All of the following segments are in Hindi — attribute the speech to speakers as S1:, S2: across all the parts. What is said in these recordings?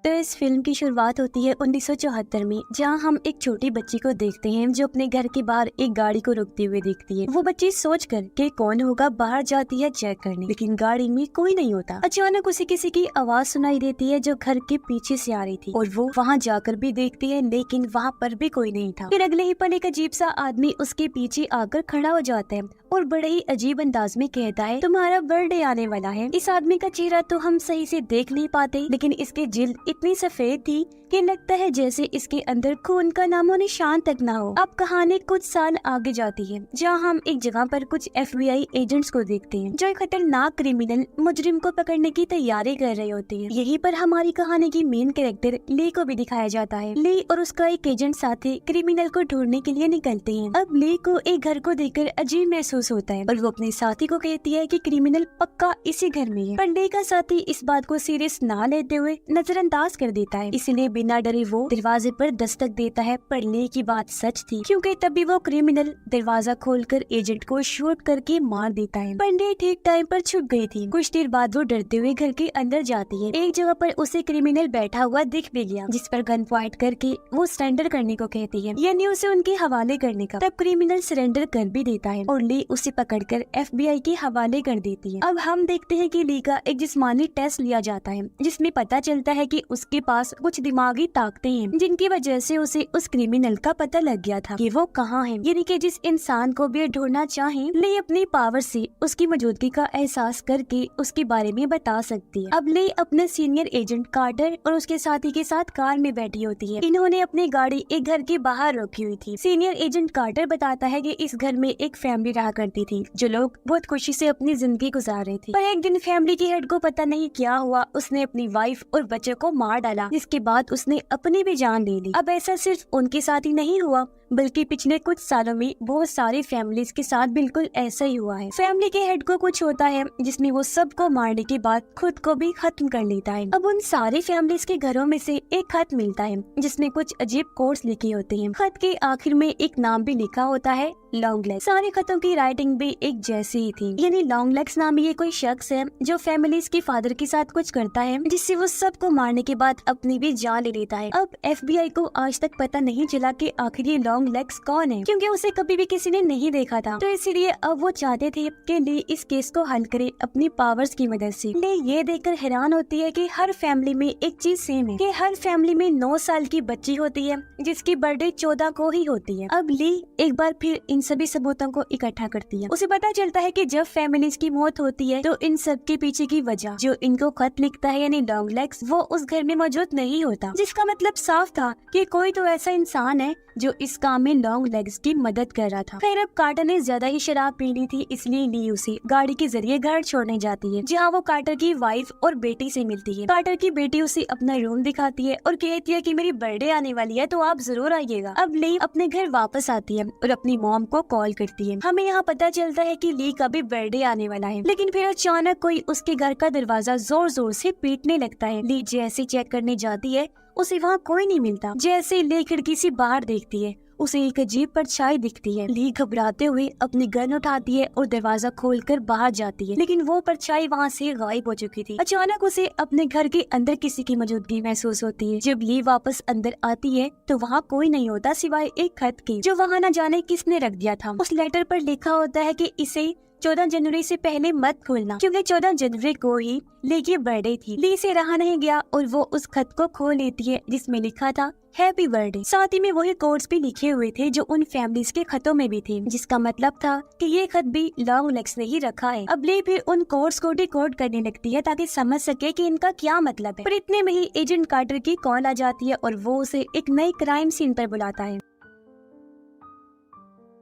S1: तो इस फिल्म की शुरुआत होती है 1974 में, जहां हम एक छोटी बच्ची को देखते हैं जो अपने घर के बाहर एक गाड़ी को रुकते हुए देखती है। वो बच्ची सोच कर के कौन होगा बाहर जाती है चेक करने, लेकिन गाड़ी में कोई नहीं होता। अचानक उसे किसी की आवाज सुनाई देती है जो घर के पीछे से आ रही थी, और वो वहाँ जाकर भी देखती है, लेकिन वहाँ पर भी कोई नहीं था। फिर अगले ही पल एक अजीब सा आदमी उसके पीछे आकर खड़ा हो जाता है और बड़े ही अजीब अंदाज में कहता है, तुम्हारा बर्थडे आने वाला है। इस आदमी का चेहरा तो हम सही से देख नहीं पाते, लेकिन इसकी जिल्द इतनी सफेद थी कि लगता है जैसे इसके अंदर खून का नामो निशान तक ना हो। अब कहानी कुछ साल आगे जाती है, जहां हम एक जगह पर कुछ FBI एजेंट्स को देखते हैं जो एक खतरनाक क्रिमिनल मुजरिम को पकड़ने की तैयारी कर रहे होते हैं। यहीं पर हमारी कहानी की मेन कैरेक्टर ली को भी दिखाया जाता है। ली और उसका एक एजेंट साथी क्रिमिनल को ढूंढने के लिए निकलते हैं। अब ली को एक घर को देखकर अजीब महसूस होता है और वो अपने साथी को कहती है कि क्रिमिनल पक्का इसी घर में है। पर ली का साथी इस बात को सीरियस ना लेते हुए नजरअंदाज कर देता है, इसलिए बिना डरे वो दरवाजे पर दस्तक देता है। पर ली की बात सच थी, क्योंकि तभी वो क्रिमिनल दरवाजा खोलकर एजेंट को शूट करके मार देता है। पर ली ठीक टाइम पर छुप गई थी। कुछ देर बाद वो डरते हुए घर के अंदर जाती है। एक जगह पर उसे क्रिमिनल बैठा हुआ दिख भी गया, जिस पर गन पॉइंट करके वो सरेंडर करने को कहती है, यानी उसे उनके हवाले करने का। तब क्रिमिनल सरेंडर कर भी देता है और ली उसे पकड़कर FBI के हवाले कर देती है। अब हम देखते हैं कि ली का एक जिस्मानी टेस्ट लिया जाता है, जिसमें पता चलता है कि उसके पास कुछ दिमागी ताकतें हैं, जिनकी वजह से उसे उस क्रिमिनल का पता लग गया था कि वो कहाँ है, यानी कि जिस इंसान को भी ढूंढना चाहे, ली अपनी पावर से उसकी मौजूदगी का एहसास करके उसके बारे में बता सकती है। अब ली अपने सीनियर एजेंट कार्टर और उसके साथी के साथ कार में बैठी होती है। इन्होंने अपनी गाड़ी एक घर के बाहर रखी हुई थी। सीनियर एजेंट कार्टर बताता है कि इस घर में एक फैमिली रहा करती थी, जो लोग बहुत खुशी से अपनी जिंदगी गुजार रहे थे। पर एक दिन फैमिली की हेड को पता नहीं क्या हुआ, उसने अपनी वाइफ और बच्चों को मार डाला, जिसके बाद उसने अपनी भी जान ले ली। अब ऐसा सिर्फ उनके साथ ही नहीं हुआ, बल्कि पिछले कुछ सालों में बहुत सारी फैमिलीज के साथ बिल्कुल ऐसा ही हुआ है। फैमिली के हेड को कुछ होता है जिसमें वो सबको मारने के बाद खुद को भी खत्म कर लेता है। अब उन सारी फैमिलीज के घरों में से एक खत मिलता है, जिसमें कुछ अजीब कोड्स लिखे होते हैं। खत के आखिर में एक नाम भी लिखा होता है, लॉन्ग लेग्स। सारे खतों की राइटिंग भी एक जैसी ही थी, यानी लॉन्ग लेग्स नाम ये कोई शख्स है जो फैमिलीज के फादर के साथ कुछ करता है, जिससे वो सबको मारने के बाद अपनी भी जान ले लेता है। अब FBI को आज तक पता नहीं चला कि आखिर ये लॉन्ग लेग्स कौन है, क्योंकि उसे कभी भी किसी ने नहीं देखा था। तो इसीलिए अब वो चाहते थे कि ली इस केस को हल करे अपनी पावर्स की मदद से। ली ये देखकर हैरान होती है कि हर फैमिली में एक चीज सेम है, कि हर फैमिली में 9 साल की बच्ची होती है जिसकी बर्थडे 14 को ही होती है। अब ली एक बार फिर इन सभी सबूतों को इकट्ठा करती है। उसे पता चलता है कि जब फैमिलीज की मौत होती है तो इन सब के पीछे की वजह जो इनको खत लिखता है, यानी लॉन्ग लेग्स, वो उस घर में मौजूद नहीं होता, जिसका मतलब साफ था कि कोई तो ऐसा इंसान है जो इस काम में लॉन्ग लेग्स की मदद कर रहा था। फिर अब कार्टर ने ज्यादा ही शराब पी ली थी, इसलिए ली उसे गाड़ी के जरिए घर छोड़ने जाती है, जहाँ वो कार्टर की वाइफ और बेटी से मिलती है। कार्टर की बेटी उसे अपना रूम दिखाती है और कहती है कि मेरी बर्थडे आने वाली है तो आप जरूर आइएगा। अब ली अपने घर वापस आती है और अपनी मॉम को कॉल करती है। हमें यहाँ पता चलता है कि ली का भी बर्थडे आने वाला है, लेकिन फिर अचानक कोई उसके घर का दरवाजा जोर जोर से पीटने लगता है। ली जैसे चेक करने जाती है, उसे वहाँ कोई नहीं मिलता। जैसे ली खिड़की से बाहर देखती है, उसे एक अजीब परछाई दिखती है। ली घबराते हुए अपनी गन उठाती है और दरवाजा खोलकर बाहर जाती है, लेकिन वो परछाई वहाँ से गायब हो चुकी थी। अचानक उसे अपने घर के अंदर किसी की मौजूदगी महसूस होती है। जब ली वापस अंदर आती है तो वहाँ कोई नहीं होता सिवाय एक खत के, जो वहाँ न जाने किसने रख दिया था। उस लेटर पर लिखा होता है कि इसे 14 जनवरी से पहले मत खोलना, क्योंकि 14 जनवरी को ही ली की बर्थडे थी। ली से रहा नहीं गया और वो उस खत को खोल लेती है जिसमें लिखा था हैप्पी बर्थडे। साथ ही में वही कोड्स भी लिखे हुए थे जो उन फैमिलीज के खतों में भी थे, जिसका मतलब था कि ये खत भी लॉन्ग लेग्स ने ही रखा है। अब ली फिर उन कोड्स को डिकोड करने लगती है ताकि समझ सके कि इनका क्या मतलब है। पर इतने में ही एजेंट कार्टर की कॉल आ जाती है और वो उसे एक नई क्राइम सीन पर बुलाता है।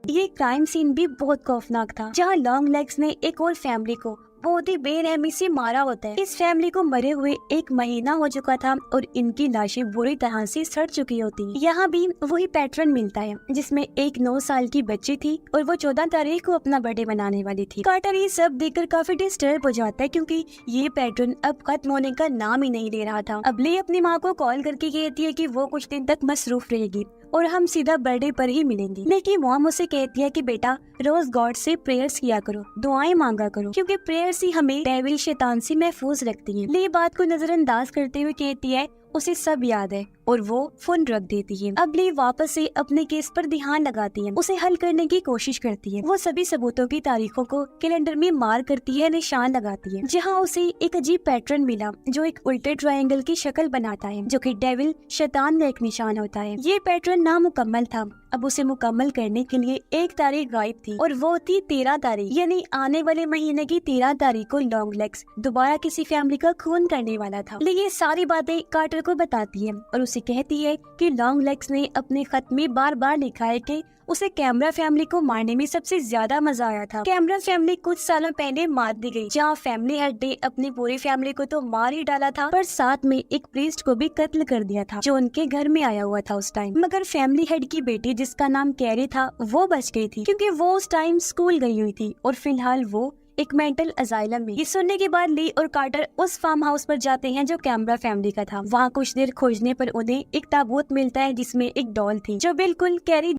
S1: ये क्राइम सीन भी बहुत खौफनाक था, जहाँ लॉन्ग लेग्स ने एक और फैमिली को बहुत ही बेरहमी से मारा होता है। इस फैमिली को मरे हुए 1 महीना हो चुका था और इनकी लाशें बुरी तरह से सड़ चुकी होती। यहाँ भी वही पैटर्न मिलता है, जिसमें एक 9 साल की बच्ची थी और वो 14 तारीख को अपना बर्थडे मनाने वाली थी। कार्टर ये सब देखकर काफी डिस्टर्ब हो जाता है, क्योंकि ये पैटर्न अब खत्म होने का नाम ही नहीं ले रहा था। अब ली अपनी माँ को कॉल करके कहती है कि वो कुछ दिन तक मसरूफ रहेगी और हम सीधा बर्थडे पर ही मिलेंगे, लेकिन मॉम उसे कहती है कि बेटा रोज गॉड से प्रेयर्स किया करो, दुआएं मांगा करो, क्योंकि प्रेयर्स ही हमें डेविल शैतान से महफूज रखती हैं। ली बात को नजरअंदाज करते हुए कहती है उसे सब याद है और वो फोन रख देती है। अब ली वापस से अपने केस पर ध्यान लगाती है, उसे हल करने की कोशिश करती है। वो सभी सबूतों की तारीखों को कैलेंडर में मार करती है, निशान लगाती है, जहाँ उसे एक अजीब पैटर्न मिला जो एक उल्टे ट्रायंगल की शक्ल बनाता है, जो कि डेविल शैतान का एक निशान होता है। ये पैटर्न नामुकम्मल था। अब उसे मुकम्मल करने के लिए एक तारीख गायब थी और वो थी 13 तारीख, यानी आने वाले महीने की 13 तारीख को लॉन्ग लेग्स दोबारा किसी फैमिली का खून करने वाला था। लेकिन ये सारी बातें कार्टर को बताती है और उसे कहती है कि लॉन्ग लेग्स ने अपने खत में बार बार लिखा है कि उसे कैमरा फैमिली को मारने में सबसे ज्यादा मजा आया था। कैमरा फैमिली कुछ सालों पहले मार दी गई, जहाँ फैमिली हेड ने अपनी पूरी फैमिली को तो मार ही डाला था, पर साथ में एक प्रीस्ट को भी कत्ल कर दिया था जो उनके घर में आया हुआ था उस टाइम। मगर फैमिली हेड की बेटी जिसका नाम कैरी था वो बच गई थी, क्योंकि वो उस टाइम स्कूल गई हुई थी और फिलहाल वो एक मेंटल अजाइलम में। ये सुनने के बाद ली और कार्टर उस फार्म हाउस पर जाते हैं जो कैमरा फैमिली का था। वहाँ कुछ देर खोजने पर उन्हें एक ताबूत मिलता है जिसमें एक डॉल थी जो बिल्कुल कैरी